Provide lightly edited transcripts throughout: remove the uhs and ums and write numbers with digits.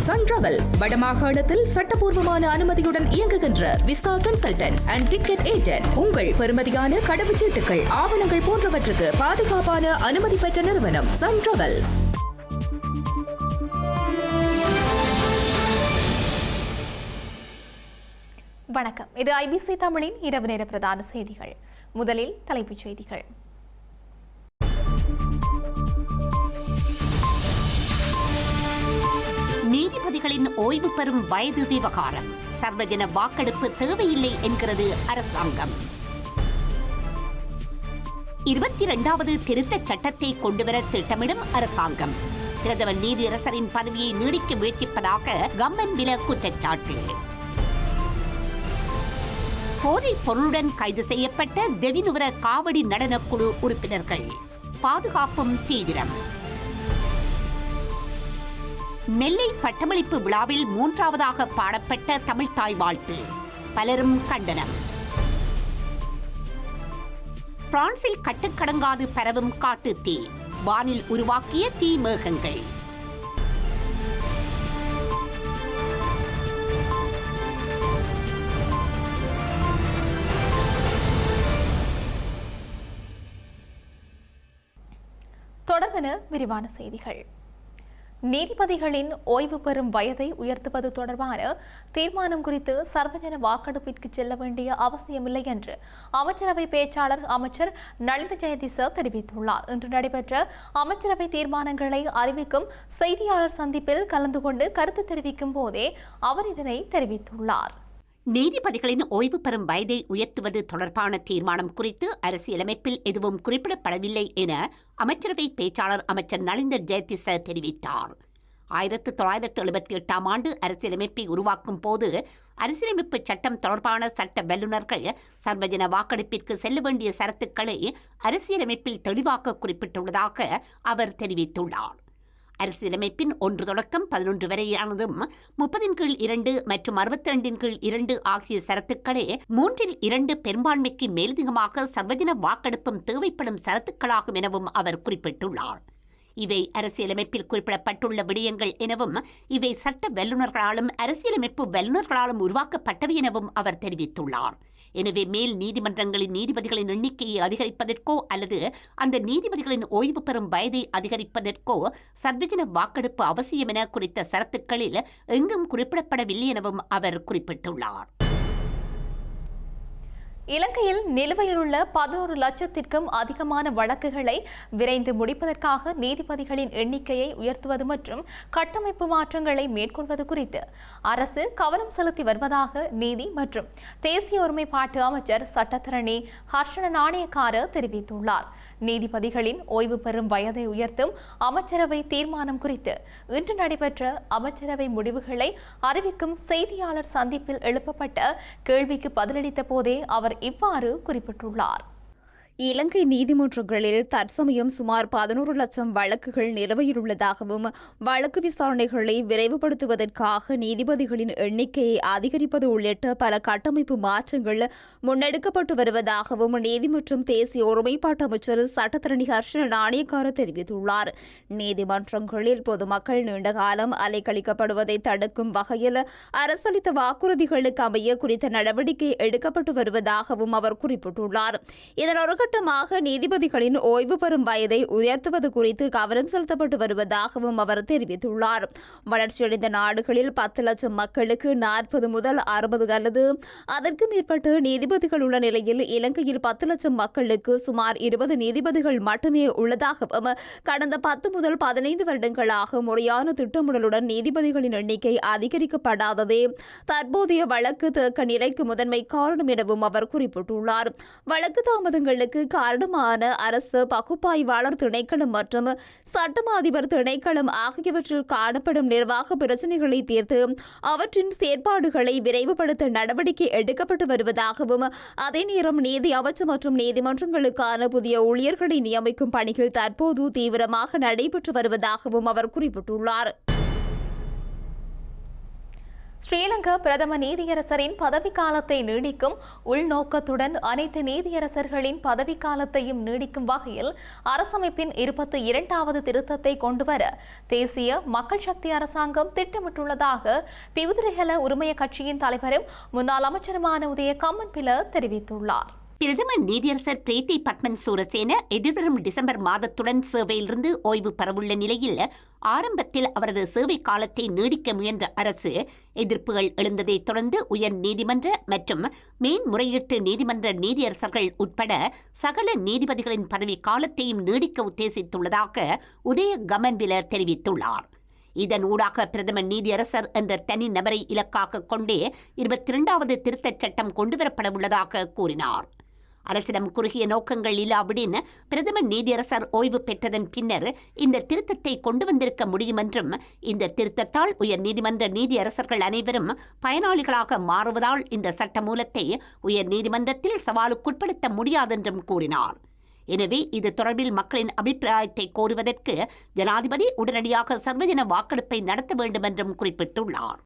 Sun travels வடமாகாணத்தில் சட்டபூர்வமான அனுமதியுடன் இயங்குகின்ற visa consultants and ticket agent. உங்கள் பெறுமதியான கடவுச்சீட்டுகள், ஆவணங்கள் போன்றவற்றுக்கு பாதுகாப்பான அனுமதி பெற்ற நிறுவனம் சன் டிராவல்ஸ். வணக்கம். இது ஐபிசி தமிழின் இரவு நேர பிரதான செய்திகள். முதலில் தலைப்புச் செய்திகள். நீதிபதிகளின் ஓய்வு பெறும் வயது விவகாரம். சர்வஜன வாக்கெடுப்பு தேவையில்லை என்கிறது அரசாங்கம். 22வது திருத்தச் சட்டத்தை கொண்டுவர திட்டமிடும் அரசாங்கம். பிரதமர் நீதியரசரின் பதவியை நீடிக்க முயற்சிப்பதாக கம்மன்பில குற்றச்சாட்டு. போதைப் பொருளுடன் கைது செய்யப்பட்ட தெவினுவர காவடி நடனக்குழு உறுப்பினர்கள். பாதுகாப்பும் தீவிரம். நெல்லை பட்டமளிப்பு விழாவில் 3ஆவதாக பாடப்பட்ட தமிழ்த்தாய் வாழ்த்து. பலரும் கண்டனம். பிரான்சில் கட்டுக்கடங்காது பரவும் காட்டுத் தீ. வானில் உருவாக்கிய தீ மேகங்கள். தொடர்பென விரிவான செய்திகள். நீதிபதிகளின் ஓய்வு பெறும் வயதை உயர்த்துவது தொடர்பான தீர்மானம் குறித்து சர்வஜன வாக்கெடுப்பிற்கு செல்ல வேண்டிய அவசியமில்லை என்று அமைச்சரவை பேச்சாளர் அமைச்சர் நலிந்த ஜெயதிச தெரிவித்துள்ளார். இன்று நடைபெற்ற அமைச்சரவை தீர்மானங்களை அறிவிக்கும் செய்தியாளர் சந்திப்பில் கலந்து கொண்டு கருத்து தெரிவிக்கும் போதே அவர் இதனை தெரிவித்துள்ளார். நீதிபதிகளின் ஓய்வு பெறும் வயதை உயர்த்துவது தொடர்பான தீர்மானம் குறித்து அரசியலமைப்பில் எதுவும் குறிப்பிடப்படவில்லை என அமைச்சரவை பேச்சாளர் அமைச்சர் நலிந்த ஜெயதிச தெரிவித்தார். 1978ஆம் ஆண்டு அரசியலமைப்பை உருவாக்கும் போது அரசியலமைப்பு சட்டம் தொடர்பான சட்ட வல்லுநர்கள் சர்வஜன வாக்கெடுப்பிற்கு செல்ல வேண்டிய சரத்துக்களை அரசியலமைப்பில் தெளிவாக குறிப்பிட்டுள்ளதாக அவர் தெரிவித்துள்ளார். அரசியலமைப்பின் 1 தொடக்கம் 11 வரையானதும் 30/2 மற்றும் 62/2 ஆகிய சரத்துக்களே 3/2 பெரும்பான்மைக்கு மேலதிகமாக சர்வஜன வாக்கெடுப்பும் தேவைப்படும் சரத்துக்களாகும் எனவும் அவர் குறிப்பிட்டுள்ளார். இவை அரசியலமைப்பில் குறிப்பிடப்பட்டுள்ள விடயங்கள் எனவும் இவை சட்ட வல்லுநர்களாலும் அரசியலமைப்பு வல்லுநர்களாலும் உருவாக்கப்பட்டவை எனவும் அவர் தெரிவித்துள்ளார். எனவே மேல் நீதிமன்றங்களின் நீதிபதிகளின் எண்ணிக்கையை அதிகரிப்பதற்கோ அல்லது அந்த நீதிபதிகளின் ஓய்வு பெறும் வயதை அதிகரிப்பதற்கோ சர்வஜன வாக்கெடுப்பு அவசியம் என குறித்த சரத்துக்களில் எங்கும் குறிப்பிடப்படவில்லை எனவும் அவர் குறிப்பிட்டுள்ளார். இலங்கையில் நிலுவையில் உள்ள 11 லட்சத்திற்கும் அதிகமான வழக்குகளை விரைந்து முடிப்பதற்காக நீதிபதிகளின் எண்ணிக்கையை உயர்த்துவது மற்றும் கட்டமைப்பு மாற்றங்களை மேற்கொள்வது குறித்து அரசு கவனம் செலுத்தி வருவதாக நீதி மற்றும் தேசிய ஒருமைப்பாட்டு அமைச்சர் சட்டத்தரணி ஹர்ஷன நாணயக்கார தெரிவித்துள்ளார். நீதிபதிகளின் ஓய்வு பெறும் வயதை உயர்த்தும் அமைச்சரவை தீர்மானம் குறித்து இன்று நடைபெற்ற அமைச்சரவை முடிவுகளை அறிவிக்கும் செய்தியாளர் சந்திப்பில் எழுப்பப்பட்ட கேள்விக்கு பதிலளித்த போதே அவர் இவ்வாறு குறிப்பிட்டுள்ளார். இலங்கை நீதிமன்றங்களில் தற்சமயம் சுமார் 11 லட்சம் வழக்குகள் நிலுவையில் உள்ளதாகவும் வழக்கு விசாரணைகளை விரைவுபடுத்துவதற்காக நீதிபதிகளின் எண்ணிக்கையை அதிகரிப்பது உள்ளிட்ட பல கட்டமைப்பு மாற்றங்கள் முன்னெடுக்கப்பட்டு வருவதாகவும் நீதி மற்றும் தேசிய ஒருமைப்பாட்டு அமைச்சர் சட்டத்தரணி ஹர்ஷன நாணயக்கார தெரிவித்துள்ளார். நீதிமன்றங்களில் பொதுமக்கள் நீண்டகாலம் அலைக்கழிக்கப்படுவதை தடுக்கும் வகையில் அரசளித்த வாக்குறுதிகளுக்கு அமைய குறித்த நடவடிக்கை எடுக்கப்பட்டு வருவதாகவும் அவர் குறிப்பிட்டுள்ளார். இதன் ஒரு கட்டமாக நீதிபதிகளின் ஓய்வு பெறும் வயதை உயர்த்துவது குறித்து கவனம் செலுத்தப்பட்டு வருவதாகவும் அவர் தெரிவித்துள்ளார். வளர்ச்சியடைந்த நாடுகளில் 10 லட்சம் மக்களுக்கு 40 முதல் 60 அல்லது அதற்கு மேற்பட்ட நீதிபதிகள் உள்ள நிலையில் இலங்கையில் 10 லட்சம் மக்களுக்கு சுமார் 20 நீதிபதிகள் மட்டுமே உள்ளதாகவும் கடந்த 10 முதல் 15 வருடங்களாக முறையான திட்டமிடலுடன் நீதிபதிகளின் எண்ணிக்கை அதிகரிக்கப்படாததே தற்போதைய வழக்கு தேக்க நிலைக்கு முதன்மை காரணம் எனவும் அவர் குறிப்பிட்டுள்ளார். வழக்கு தாமதங்களுக்கு காரணமான அரசு பகுப்பாய்வாளர் திணைக்களம் மற்றும் சட்டமா அதிபர் திணைக்களம் ஆகியவற்றில் காணப்படும் நிர்வாக பிரச்சினைகளை தீர்த்து அவற்றின் செயற்பாடுகளை விரைவுபடுத்த நடவடிக்கை எடுக்கப்பட்டு வருவதாகவும் அதே நேரம் நீதி அமைச்சு மற்றும் நீதிமன்றங்களுக்கான புதிய ஊழியர்களை நியமிக்கும் பணிகள் தற்போது தீவிரமாக நடைபெற்று வருவதாகவும் அவர் குறிப்பிட்டுள்ளார். ஸ்ரீலங்கா பிரதம நீதியரசரின் பதவிக்காலத்தை நீடிக்கும் உள்நோக்கத்துடன் அனைத்து நீதியரசர்களின் பதவிக்காலத்தையும் நீடிக்கும் வகையில் அரசமைப்பின் 22வது திருத்தத்தை கொண்டுவர தேசிய மக்கள் சக்தி அரசாங்கம் திட்டமிட்டுள்ளதாக பிவுதிரிஹெல உரிமைய கட்சியின் தலைவரும் முன்னாள் அமைச்சருமான உதய கம்மன்பில தெரிவித்துள்ளார். பிரதம நீதியரசர் பிரீத்தி பத்மன் சூரசேன எதிர்வரும் டிசம்பர் மாதத்துடன் சேவையிலிருந்து ஓய்வு பெறவுள்ள நிலையில் ஆரம்பத்தில் அவரது சேவை காலத்தை நீடிக்க முயன்ற அரசு எதிர்ப்புகள் எழுந்ததைத் தொடர்ந்து உயர் நீதிமன்ற மற்றும் மேன்முறையீட்டு நீதிமன்ற நீதியரசர்கள் உட்பட சகல நீதிபதிகளின் பதவி காலத்தையும் நீடிக்க உத்தேசித்துள்ளதாக உதய கமன்பில தெரிவித்துள்ளார். இதன் ஊடாக பிரதம நீதியரசர் என்ற தனி நபரை இலக்காக கொண்டே 22வது திருத்தச் சட்டம் கொண்டுவரப்படவுள்ளதாக கூறினார். அரசிடம் குறுகிய நோக்கங்கள் இல்லாவிடின் பிரதம நீதியரசர் ஓய்வு பெற்றதன் பின்னர் இந்த திருத்தத்தை கொண்டு வந்திருக்க முடியும் என்றும் இந்த திருத்தத்தால் உயர் நீதிமன்ற நீதியரசர்கள் அனைவரும் பயனாளிகளாக மாறுவதால் இந்த சட்ட மூலத்தை உயர் நீதிமன்றத்தில் சவாலுக்குட்படுத்த முடியாதென்றும் கூறினார். எனவே இது தொடர்பில் மக்களின் அபிப்பிராயத்தை கோருவதற்கு ஜனாதிபதி உடனடியாக சர்வஜன வாக்கெடுப்பை நடத்த வேண்டும் என்றும் குறிப்பிட்டுள்ளார்.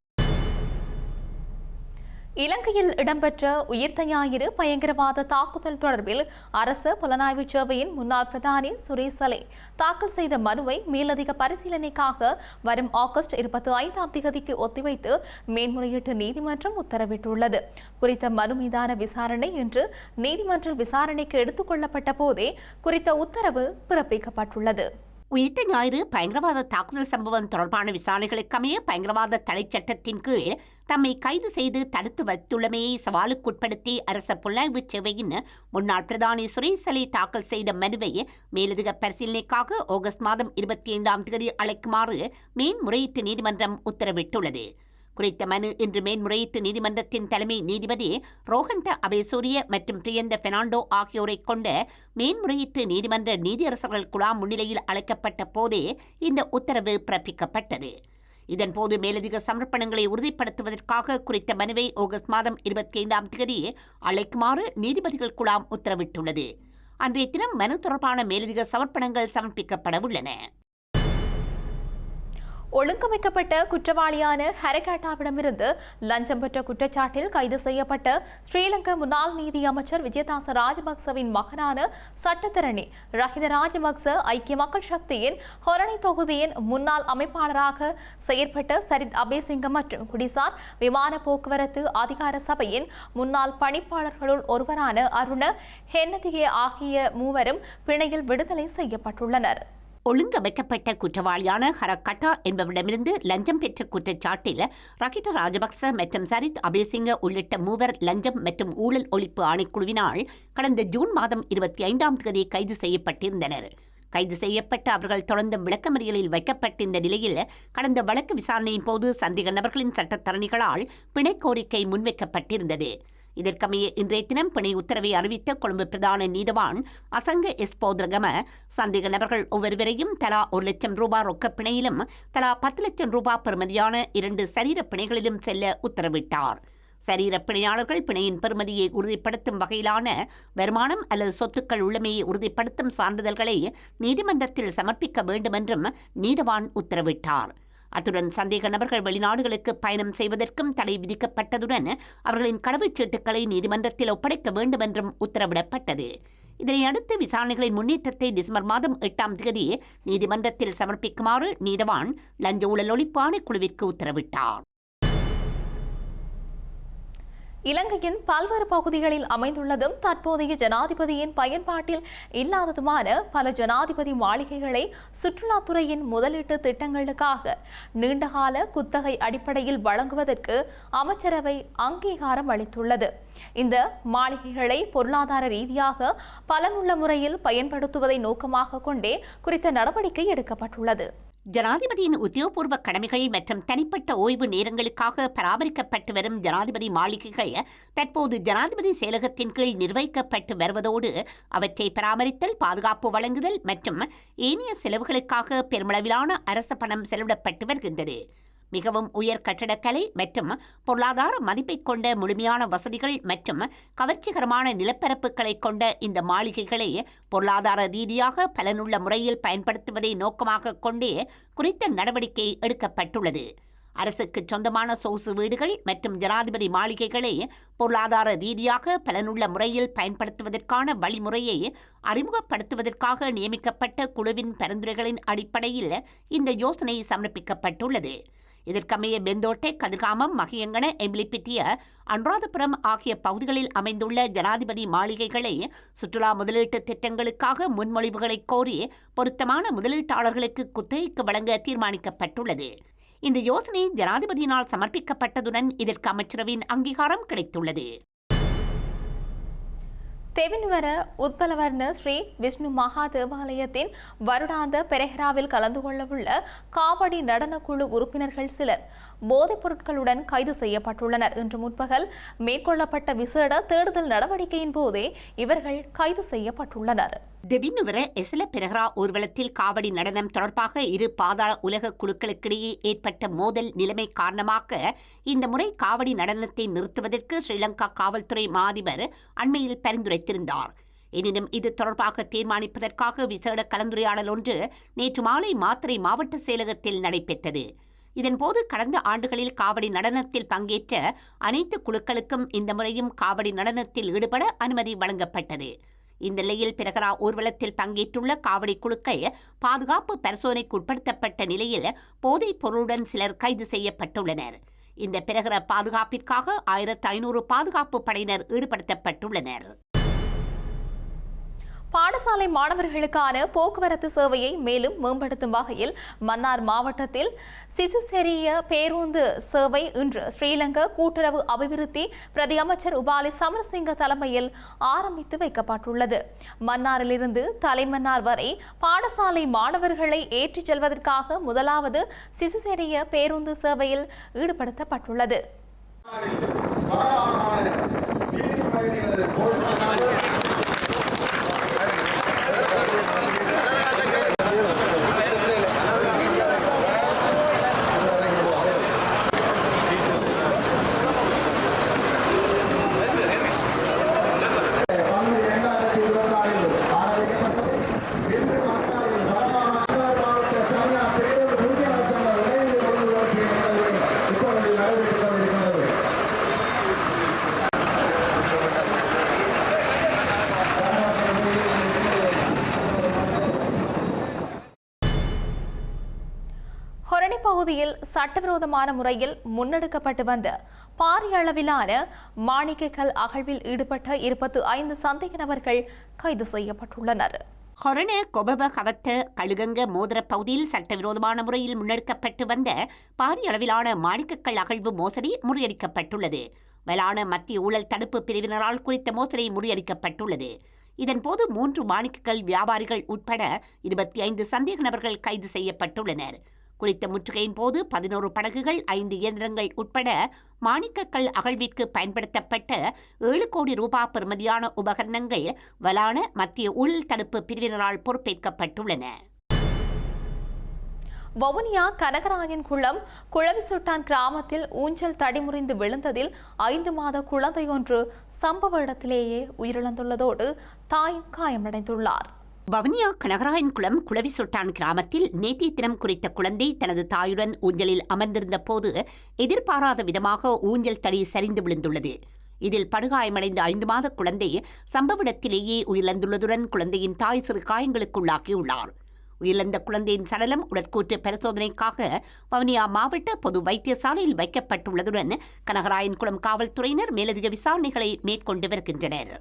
இலங்கையில் இடம்பெற்ற உயிர்த்த ஞாயிறு பயங்கரவாத தாக்குதல் தொடர்பில் அரசு புலனாய்வு சேவையின் முன்னாள் பிரதானி சுரேசலே தாக்கல் செய்த மனுவை மேலதிக பரிசீலனைக்காக வரும் ஆகஸ்ட் 25ஆம் தேதிக்கு ஒத்திவைத்து மேன்முறையீட்டு நீதிமன்றம் உத்தரவிட்டுள்ளது. குறித்த மனு மீதான விசாரணை இன்று நீதிமன்ற விசாரணைக்கு எடுத்துக் கொள்ளப்பட்ட போதே குறித்த உத்தரவு பிறப்பிக்கப்பட்டுள்ளது. உயிர்த்த ஞாயிறு பயங்கரவாத தாக்குதல் சம்பவம் தொடர்பான விசாரணைகளுக்கமைய பயங்கரவாத தடை சட்டத்தின் கீழ் தம்மை கைது செய்து தடுத்து வைத்துள்ளமையை சவாலுக்குட்படுத்தி அரச புலனாய்வு சேவையின் முன்னாள் பிரதானி சுரேசலே தாக்கல் செய்த மனுவை மேலதிக பரிசீலனைக்காக ஆகஸ்ட் மாதம் 25ஆம் தேதி அழைக்குமாறு மேன்முறையீட்டு நீதிமன்றம் உத்தரவிட்டுள்ளது. குறித்த மனு இன்று மேன்முறையீட்டு நீதிமன்றத்தின் தலைமை நீதிபதி ரோஹந்த அபேசூரிய மற்றும் பிரியந்த பெர்னாண்டோ ஆகியோரை கொண்ட மேன்முறையீட்டு நீதிமன்ற நீதியரசர்கள் குழாம் முன்னிலையில் அழைக்கப்பட்ட போதே இந்த உத்தரவு பிறப்பிக்கப்பட்டது. இதன்போது மேலதிக சமர்ப்பணங்களை உறுதிப்படுத்துவதற்காக குறித்த மனுவை ஆகஸ்ட் மாதம் 25ஆம் தேதி அழைக்குமாறு நீதிபதிகள் குழாம் உத்தரவிட்டுள்ளது. அன்றைய தினம் மனு தொடர்பான மேலதிக சமர்ப்பணங்கள் சமர்ப்பிக்கப்பட உள்ளன. ஒழுங்கமைக்கப்பட்ட குற்றவாளியான ஹரகாட்டாவிடமிருந்து லஞ்சம் பெற்ற குற்றச்சாட்டில் கைது செய்யப்பட்ட ஸ்ரீலங்கா முன்னாள் நீதி அமைச்சர் விஜயதாச ராஜபக்சவின் மகனான சட்டத்தரணி ரஹித ராஜபக்ச ஐக்கிய மக்கள் சக்தியின் ஹொரணை தொகுதியின் முன்னாள் அமைப்பாளராக செயற்பட்ட சரித் அபேசிங்க மற்றும் குடிசார் விமான போக்குவரத்து அதிகார சபையின் முன்னாள் பணிப்பாளர்களுள் ஒருவரான அருண ஹென்னதியே ஆகிய மூவரும் பிணையில் விடுதலை செய்யப்பட்டுள்ளனர். ஒழுங்கமைக்கப்பட்ட குற்றவாளியான ஹரக்கட்டா என்பவரிடமிருந்து லஞ்சம் பெற்ற குற்றச்சாட்டில் ரஹித ராஜபக்ச மற்றும் சரித் அபேசிங்க உள்ளிட்ட மூவர் லஞ்சம் மற்றும் ஊழல் ஒழிப்பு ஆணைக்குழுவினால் கடந்த ஜூன் மாதம் 25ஆம் தேதி கைது செய்யப்பட்டிருந்தனர். கைது செய்யப்பட்ட அவர்கள் தொடர்ந்து விளக்கமறியலில் வைக்கப்பட்டிருந்த நிலையில் கடந்த வழக்கு விசாரணையின் போது சந்தேக நபர்களின் சட்டத்தரணிகளால் பிணை கோரிக்கை முன்வைக்கப்பட்டிருந்தது. இதற்கமைய இன்றைய தினம் பிணை உத்தரவை அறிவித்த கொழும்பு பிரதான நீதவான் அசங்க எஸ் போத்ரகம சந்தேக நபர்கள் ஒவ்வொருவரையும் தலா 1 லட்சம் ரூபாய் ரொக்க பிணையிலும் தலா 10 லட்சம் ரூபாய் பெறுமதியான 2 சரீர பிணைகளிலும் செல்ல உத்தரவிட்டார். சரீர பிணையாளர்கள் பிணையின் பெறுமதியை உறுதிப்படுத்தும் வகையிலான வருமானம் அல்லது சொத்துக்கள் உள்ளமையை உறுதிப்படுத்தும் சான்றிதழ்களை நீதிமன்றத்தில் சமர்ப்பிக்க வேண்டும் என்றும் நீதவான் உத்தரவிட்டார். அத்துடன் சந்தேக நபர்கள் வெளிநாடுகளுக்கு பயணம் செய்வதற்கும் தடை விதிக்கப்பட்டதுடன் அவர்களின் கடவுச்சீட்டுக்களை நீதிமன்றத்தில் ஒப்படைக்க வேண்டும் என்றும் உத்தரவிடப்பட்டது. இதனையடுத்து விசாரணைகளின் முன்னேற்றத்தை டிசம்பர் மாதம் 8ஆம் தேதி நீதிமன்றத்தில் சமர்ப்பிக்குமாறு நீதவான் லஞ்ச ஊழல் ஒழிப்பு ஆணைக்குழுவிற்கு உத்தரவிட்டார். இலங்கையின் பல்வேறு பகுதிகளில் அமைந்துள்ளதும் தற்போதைய ஜனாதிபதியின் பயன்பாட்டில் இல்லாததுமான பல ஜனாதிபதி மாளிகைகளை சுற்றுலாத்துறையின் முதலீட்டு திட்டங்களுக்காக நீண்டகால குத்தகை அடிப்படையில் வழங்குவதற்கு அமைச்சரவை அங்கீகாரம் அளித்துள்ளது. இந்த மாளிகைகளை பொருளாதார ரீதியாக பலனுள்ள முறையில் பயன்படுத்துவதை நோக்கமாக கொண்டே குறித்த நடவடிக்கை எடுக்கப்பட்டுள்ளது. ஜனாதிபதியின் உத்தியோகபூர்வ கடமைகள் மற்றும் தனிப்பட்ட ஓய்வு நேரங்களுக்காக பராமரிக்கப்பட்டு வரும் ஜனாதிபதி மாளிகைகள் தற்போது ஜனாதிபதி செயலகத்தின் கீழ் நிர்வகிக்கப்பட்டு வருவதோடு அவற்றை பராமரித்தல், பாதுகாப்பு வழங்குதல் மற்றும் ஏனைய செலவுகளுக்காக பெருமளவிலான அரசு பணம் செலவிடப்பட்டு வருகின்றது. மிகவும் உயர் கட்டடக்கலை மற்றும் பொருளாதார மதிப்பை கொண்ட முழுமையான வசதிகள் மற்றும் கவர்ச்சிகரமான நிலப்பரப்புகளை கொண்ட இந்த மாளிகைகளை பொருளாதார ரீதியாக பலனுள்ள முறையில் பயன்படுத்துவதை நோக்கமாக கொண்டே குறித்த நடவடிக்கை எடுக்கப்பட்டுள்ளது. அரசுக்கு சொந்தமான சொகுசு வீடுகள் மற்றும் ஜனாதிபதி மாளிகைகளை பொருளாதார ரீதியாக பலனுள்ள முறையில் பயன்படுத்துவதற்கான வழிமுறையை அறிமுகப்படுத்துவதற்காக நியமிக்கப்பட்ட குழுவின் பரிந்துரைகளின் அடிப்படையில் இந்த யோசனை சமர்ப்பிக்கப்பட்டுள்ளது. இதற்கமைய பெந்தோட்டை, கதிர்காமம், மகியங்கன, எம்பிலிப்பிட்டிய, அனுராதபுரம் ஆகிய பகுதிகளில் அமைந்துள்ள ஜனாதிபதி மாளிகைகளை சுற்றுலா முதலீட்டு திட்டங்களுக்காக முன்மொழிவுகளை கோரி பொருத்தமான முதலீட்டாளர்களுக்கு குத்தகைக்கு வழங்க தீர்மானிக்கப்பட்டுள்ளது. இந்த யோசனை ஜனாதிபதியினால் சமர்ப்பிக்கப்பட்டதுடன் இதற்கு அமைச்சரவையின் அங்கீகாரம் கிடைத்துள்ளது. தெவின்வர உத்பலவர்ண ஸ்ரீ விஷ்ணு மகா தேவாலயத்தின் வருடாந்த பெரஹராவில் கலந்து கொள்ளவுள்ள காவடி நடனக்குழு உறுப்பினர்கள் சிலர் போதைப் பொருட்களுடன் கைது செய்யப்பட்டுள்ளனர். இன்று முற்பகல் மேற்கொள்ளப்பட்ட விசேட தேடுதல் நடவடிக்கையின் போதே இவர்கள் கைது செய்யப்பட்டுள்ளனர். தெவின்வர எசல பெரஹரா ஊர்வலத்தில் காவடி நடனம் தொடர்பாக இரு பாதாள உலக குழுக்களுக்கிடையே ஏற்பட்ட மோதல் நிலைமை காரணமாக இந்த முறை காவடி நடனத்தை நிறுத்துவதற்கு ஸ்ரீலங்கா காவல்துறை மாதிபர் அண்மையில் பரிந்துரைத்திருந்தார். எனினும் இது தொடர்பாக தீர்மானிப்பதற்காக விசேட கலந்துரையாடல் ஒன்று நேற்று மாலை மாத்தறை மாவட்ட செயலகத்தில் நடைபெற்றது. இதன்போது கடந்த ஆண்டுகளில் காவடி நடனத்தில் பங்கேற்ற அனைத்து குழுக்களுக்கும் இந்த முறையும் காவடி நடனத்தில் ஈடுபட அனுமதி வழங்கப்பட்டது. இந்த நிலையில் பெரஹரா ஊர்வலத்தில் பங்கேற்றுள்ள காவடி குழுக்கள் பாதுகாப்பு பரிசோதனைக்கு உட்படுத்தப்பட்ட நிலையில் போதைப் பொருளுடன் சிலர் கைது செய்யப்பட்டுள்ளனர். இந்த பெரஹரா பாதுகாப்பிற்காக 1500 பாதுகாப்பு படையினர் ஈடுபடுத்தப்பட்டுள்ளனர். பாடசாலை மாணவர்களுக்கான போக்குவரத்து சேவையை மேலும் மேம்படுத்தும் வகையில் மன்னார் மாவட்டத்தில் சிசுசெரிய பேருந்து சேவை இன்று ஸ்ரீலங்கா கூட்டுறவு அபிவிருத்தி பிரதி அமைச்சர் உபாலி சமரசிங்க தலைமையில் ஆரம்பித்து வைக்கப்பட்டுள்ளது. மன்னாரிலிருந்து தலைமன்னார் வரை பாடசாலை மாணவர்களை ஏற்றிச் செல்வதற்காக முதலாவது சிசுசெரிய பேருந்து சேவையில் ஈடுபடுத்தப்பட்டுள்ளது. பகுதியில் சட்டவிரோதமான முறையில் முன்னெடுக்கப்பட்டு வந்த பாரிய அளவிலான மாணிக்கக்கல் அகழ்வில் ஈடுபட்ட 25 சந்தேக நபர்கள் கைது செய்யப்பட்டுள்ளனர். கொரோனா கொபவ கவத்த கழுகங்க மோதிர பகுதியில் சட்டவிரோதமான முறையில் முன்னெடுக்கப்பட்டு வந்த பாரிய அளவிலான மாணிக்கக்கல் அகழ்வு மோசடி முறியடிக்கப்பட்டுள்ளது. வலான மத்திய ஊழல் தடுப்பு பிரிவினரால் குறித்த மோசடி முறியடிக்கப்பட்டுள்ளது. இதன்போது 3 மாணிக்கக்கல் வியாபாரிகள் உட்பட 25 சந்தேக நபர்கள் கைது செய்யப்பட்டுள்ளனர். குறித்த முற்றுகையின் போது 11 படகுகள், 5 இயந்திரங்கள் உட்பட மாணிக்கக்கல் அகழ்விற்கு பயன்படுத்தப்பட்ட 7 கோடி ரூபாய் பெறுமதியான உபகரணங்கள் வலான மத்திய ஊழல் தடுப்பு பிரிவினரால் பொறுப்பேற்கப்பட்டுள்ளன. வவுனியா கனகராயன் குளம் குளவிசுட்டான் கிராமத்தில் ஊஞ்சல் தடிமுறிந்து விழுந்ததில் 5 மாத குழந்தையொன்று சம்பவ இடத்திலேயே உயிரிழந்துள்ளதோடு தாயும் காயமடைந்துள்ளார். வவுனியா கனகராயன் குளம் குளவிசுட்டான் கிராமத்தில் நேற்றைய தினம் குறித்த குழந்தை தனது தாயுடன் ஊஞ்சலில் அமர்ந்திருந்த போது எதிர்பாராத விதமாக ஊஞ்சல் தடி சரிந்து விழுந்துள்ளது. இதில் படுகாயமடைந்த 5 மாத குழந்தை சம்பவ இடத்திலேயே உயிரிழந்துள்ளதுடன் குழந்தையின் தாய் சிறு காயங்களுக்குள்ளாகியுள்ளார். உயிரிழந்த குழந்தையின் சடலம் உடற்கூற்று பரிசோதனைக்காக வவுனியா மாவட்ட பொது வைத்தியசாலையில் வைக்கப்பட்டுள்ளதுடன் கனகராயன் குளம் காவல்துறையினர் மேலதிக விசாரணைகளை மேற்கொண்டு வருகின்றனர்.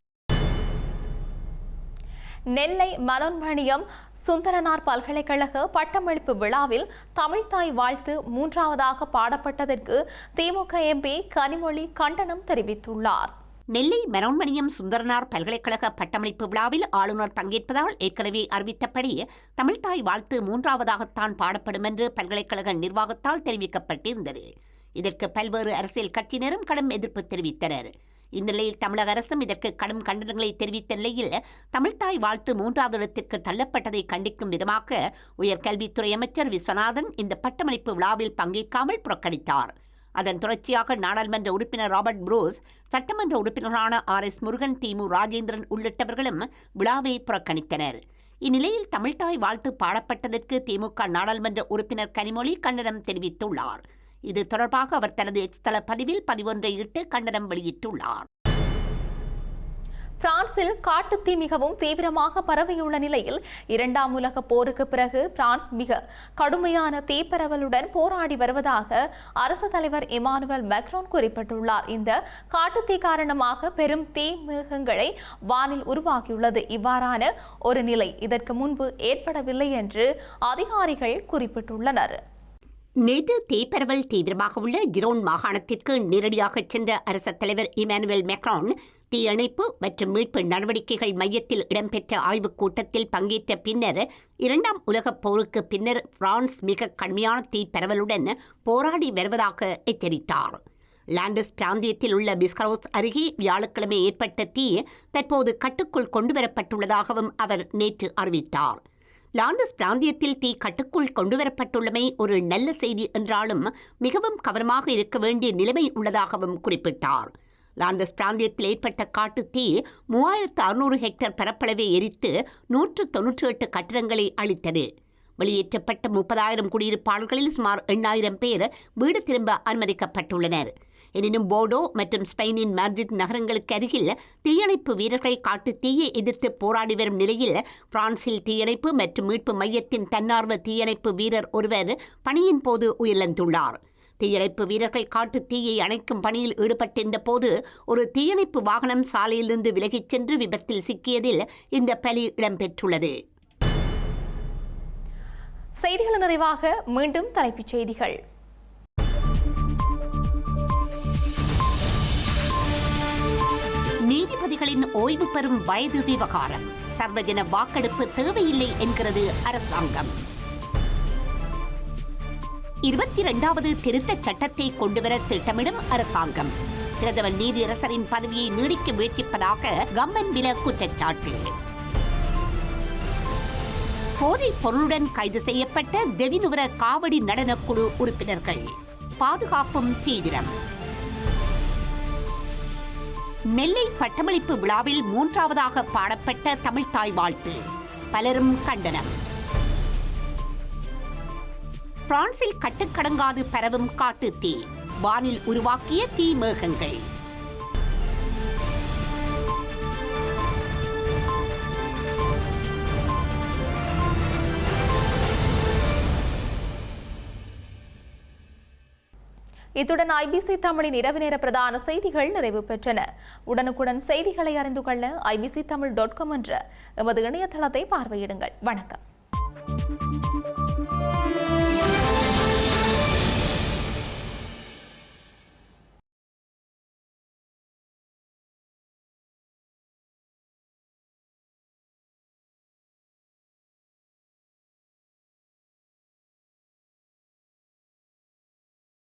நெல்லை மனோன்மணியம் சுந்தரனார் பல்கலைக்கழக பட்டமளிப்பு விழாவில் தமிழ்தாய் வாழ்த்து 3வதாக பாடப்பட்டதற்கு திமுக எம்பி கனிமொழி கண்டனம் தெரிவித்துள்ளார். நெல்லை மனோன்மணியம் சுந்தரனார் பல்கலைக்கழக பட்டமளிப்பு விழாவில் ஆளுநர் பங்கேற்பதால் ஏற்கனவே அறிவித்தபடி தமிழ்தாய் வாழ்த்து 3வதாகத்தான் பாடப்படும் என்று பல்கலைக்கழக நிர்வாகத்தால் தெரிவிக்கப்பட்டிருந்தது. இதற்கு பல்வேறு அரசியல் கட்சியினரும் கடும் எதிர்ப்பு தெரிவித்தனர். இந்நிலையில் தமிழக அரசும் இதற்கு கடும் கண்டனங்களை தெரிவித்த நிலையில் தமிழ்தாய் வாழ்த்து 3வது இடத்திற்கு தள்ளப்பட்டதை கண்டிக்கும் விதமாக உயர்கல்வித்துறை அமைச்சர் விஸ்வநாதன் இந்த பட்டமளிப்பு விழாவில் பங்கேற்காமல் புறக்கணித்தார். அதன் தொடர்ச்சியாக நாடாளுமன்ற உறுப்பினர் ராபர்ட் புரூஸ், சட்டமன்ற உறுப்பினர்களான RS முருகன், திமு ராஜேந்திரன் உள்ளிட்டவர்களும் விழாவை புறக்கணித்தனர். இந்நிலையில் தமிழ்தாய் வாழ்த்து பாடப்பட்டதற்கு திமுக நாடாளுமன்ற உறுப்பினர் கனிமொழி கண்டனம் தெரிவித்துள்ளார். இது தொடர்பாக அவர் தனது எக்ஸ் தள பதிவில் பதிவொன்றை இட்டு கண்டனம் வெளியிட்டுள்ளார். பிரான்சில் காட்டுத்தீ மிகவும் தீவிரமாக பரவியுள்ள நிலையில் 2ஆம் உலக போருக்கு பிறகு பிரான்ஸ் மிக கடுமையான தீப்பரவலுடன் போராடி வருவதாக அரசு தலைவர் இமானுவேல் மேக்ரான் குறிப்பிட்டுள்ளார். இந்த காட்டுத்தீ காரணமாக பெரும் தீ மேகங்களை வானில் உருவாகியுள்ளது. இவ்வாறான ஒரு நிலை இதற்கு முன்பு ஏற்படவில்லை என்று அதிகாரிகள் குறிப்பிட்டுள்ளனர். நேற்று தீப்பரவல் தீவிரமாக உள்ள ஜிரோன் மாகாணத்திற்கு நேரடியாக சென்ற அரசு தலைவர் இமானுவேல் மேக்ரான் தீயணைப்பு மற்றும் மீட்பு நடவடிக்கைகள் மையத்தில் இடம்பெற்ற ஆய்வுக் கூட்டத்தில் பங்கேற்ற பின்னர் 2ஆம் உலகப் போருக்கு பின்னர் பிரான்ஸ் மிக கடுமையான தீப்பரவலுடன் போராடி வருவதாக எச்சரித்தார். லாண்டஸ் பிராந்தியத்தில் உள்ள பிஸ்கரோஸ் அருகே வியாழக்கிழமை ஏற்பட்ட தீ தற்போது கட்டுக்குள் கொண்டுவரப்பட்டுள்ளதாகவும் அவர் நேற்று அறிவித்தார். லாண்டஸ் பிராந்தியத்தில் தீ கட்டுக்குள் கொண்டுவரப்பட்டுள்ளமை ஒரு நல்ல செய்தி என்றாலும் மிகவும் கவனமாக இருக்க வேண்டிய நிலைமை உள்ளதாகவும் குறிப்பிட்டார். லாண்டஸ் பிராந்தியத்தில் ஏற்பட்ட காட்டுத் தீ 3600 ஹெக்டேர் பரப்பளவை எரித்து 198 கட்டிடங்களை அழித்தது. வெளியேற்றப்பட்ட 30,000 குடியிருப்பாளர்களில் சுமார் 8,000 பேர் வீடு திரும்ப அனுமதிக்கப்பட்டுள்ளனர். எனினும் போர்டோ மற்றும் ஸ்பெயினின் மேட்ரிட் நகரங்களுக்கு அருகில் தீயணைப்பு வீரர்கள் காட்டுத் தீயை எதிர்த்து போராடி வரும் நிலையில் பிரான்சில் தீயணைப்பு மற்றும் மீட்பு மையத்தின் தன்னார்வ தீயணைப்பு வீரர் ஒருவர் பணியின் போது உயிரிழந்துள்ளார். தீயணைப்பு வீரர்கள் காட்டுத் தீயை அணைக்கும் பணியில் ஈடுபட்டிருந்த போது ஒரு தீயணைப்பு வாகனம் சாலையிலிருந்து விலகிச் சென்று விபத்தில் சிக்கியதில் இந்த பலி இடம்பெற்றுள்ளது. செய்திகள் நிறைவாக மீண்டும் தலைப்புச் செய்திகள். நீதிபதிகளின் ஓய்வு பெறும் வயது விவகாரம் சர்வஜன வாக்கெடுப்பு தேவையில்லை என்கிறது அரசாங்கம். 22வது திருத்தச் சட்டத்தை கொண்டுவர திட்டமிடும் அரசாங்கம். பிரதமர் நீதியரசரின் பதவியை நீடிக்க முயற்சிப்பதாக கம்மன்பில குற்றச்சாட்டு. போதைப் பொருளுடன் கைது செய்யப்பட்ட தெவினுவர காவடி நடனக்குழு உறுப்பினர்கள் பாதுகாப்பும் தீவிரம். நெல்லை பட்டமளிப்பு விழாவில் 3ஆவதாக பாடப்பட்ட தமிழ்த்தாய் வாழ்த்து பலரும் கண்டனம். பிரான்சில் கட்டுக்கடங்காது பரவும் காட்டுத் தீ வானில் உருவாக்கிய தீ மேகங்கள். இத்துடன் ஐபிசி தமிழின் இரவு நேர பிரதான செய்திகள் நிறைவு பெற்றன. உடனுக்குடன் செய்திகளை அறிந்து கொள்ள ibctamil.com என்ற எமது இணையதளத்தை பார்வையிடுங்கள். வணக்கம்.